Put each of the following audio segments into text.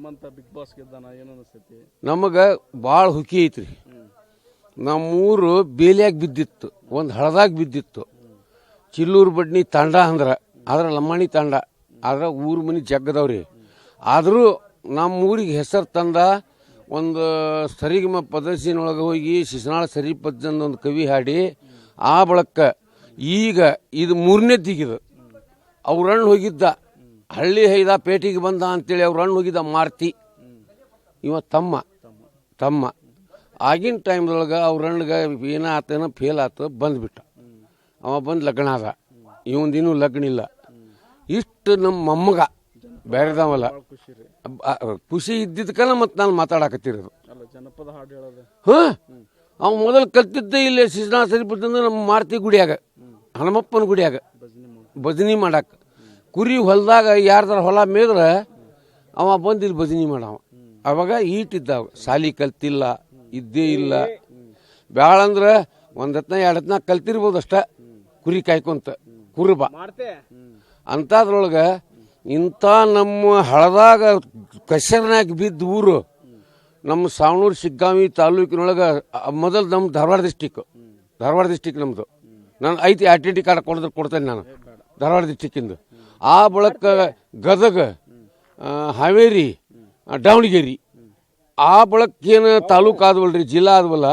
Hanumantha big boss ಗೆದ್ದಾನ ಏನು ಅನಿಸ್ತೈತಿ? ನಮಗೆ ಭಾಳ ಹುಕ್ಕಿ ಐತ್ರಿ. ನಮ್ಮೂರು ಬೇಲಿಯಾಗಿ ಬಿದ್ದಿತ್ತು, ಒಂದು ಹಳದಾಗ ಬಿದ್ದಿತ್ತು. ಚಿಲ್ಲೂರು ಬಡ್ನಿ ತಾಂಡ ಆದ್ರೆ ಲಂಬಾಣಿ ತಾಂಡ ಆದ್ರೆ ಊರು ಮನೆ ಜಗ್ಗದವ್ರಿ. ಆದರೂ ನಮ್ಮ ಊರಿಗೆ ಹೆಸರು ತಂದ ಒಂದು ಸರಿಗಮ ಪ್ರದರ್ಶನೊಳಗೆ ಹೋಗಿ ಶಿಶನಾಳ ಸರಿ ಪದ್ಯಂದ ಒಂದು ಕವಿ ಹಾಡಿ ಆ ಬಳಕ ಈಗ ಇದು 3ನೇ ದಿಗಿದು. ಅವ್ರಣ್ಣ ಹೋಗಿದ್ದ ಹಳ್ಳಿ ಹೈದ ಪೇಟೆಗೆ ಬಂದ ಅಂತೇಳಿ ಅವ್ರಣ್ಣ ಹೋಗಿದ್ದ ಮಾರ್ತಿ. ಇವ ತಮ್ಮ ಆಗಿನ ಟೈಮ್ದೊಳಗೆ ಅವ್ರಣ್ಣಗೆ ಏನಾತೇನೋ ಫೇಲ್ ಆತ ಬಂದ್ಬಿಟ್ಟ. ಅವ ಬಂದು ಲಗ್ನ ಆದ. ಇವಂದಿನ್ನೂ ಲಗ್ನ ಇಲ್ಲ. ಇಷ್ಟು ನಮ್ಮ ಮೊಮ್ಮಗ ಬೇರೆದವಲ್ಲ. ಖುಷಿ ಇದ್ದಿದ್ದಕ್ಕಲ್ಲ ಮತ್ತು ನಾನು ಮಾತಾಡಕತ್ತಿರೋದು. ಜನಪದ ಹಾಡು ಹೇಳೋದು ಅವ್ ಮೊದಲು ಕಲ್ತಿದ್ದೆ ಇಲ್ಲೇ ಶಿಶನಾ ಸರಿಪತ್ತಂದ್ರೆ ನಮ್ಮ ಮಾರುತಿ ಗುಡಿಯಾಗ, ಹನುಮಪ್ಪನ ಗುಡಿಯಾಗ ಭಜನಿ ಮಾಡಾಕ. ಕುರಿ ಹೊಲದಾಗ ಯಾರ್ದಾರ ಹೊಲ ಮೇದ್ರೆ ಅವ ಬಂದು ಇಲ್ಲಿ ಭಜನಿ ಮಾಡವ. ಅವಾಗ ಈಟಿದ್ದಾವ, ಸಾಲಿ ಕಲ್ತಿಲ್ಲ, ಇದ್ದೇ ಇಲ್ಲ. ಬ್ಯಾಳ ಅಂದ್ರೆ 1 ಹತ್ನ 2 ಹತ್ನ ಕಲ್ತಿರ್ಬೋದು ಅಷ್ಟ, ಕುರಿ ಕಾಯ್ಕೊಂತ ಕುರುಬ ಅಂಥದ್ರೊಳಗೆ. ಇಂಥ ನಮ್ಮ ಹಳದಾಗ ಕಸರ್ನಾಗ ಬಿದ್ದ ಊರು ನಮ್ಮ ಸಾವಣೂರು ಶಿಗ್ಗಾಂವಿ ತಾಲೂಕಿನೊಳಗೆ. ಮೊದಲು ನಮ್ಮ ಧಾರವಾಡ ಡಿಸ್ಟಿಕ್ ನಮ್ಮದು. ನಾನು ಐತಿ ಐಡೆಂಟಿ ಕಾರ್ಡ್ ಕೊಡ್ತೇನೆ ನಾನು ಧಾರವಾಡ ಡಿಸ್ಟಿಕ್ಕಿಂದು. ಆ ಬಳಕ ಗದಗ, ಹಾವೇರಿ, ದಾವಣಗೆರೆ ಆ ಬಳಕೇನು ತಾಲೂಕು ಆದವಲ್ರಿ, ಜಿಲ್ಲಾ ಆದವಲ್ಲ.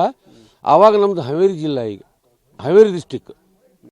ಆವಾಗ ನಮ್ದು ಹಾವೇರಿ ಜಿಲ್ಲಾ, ಈಗ ಹಾವೇರಿ ಡಿಸ್ಟಿಕ್.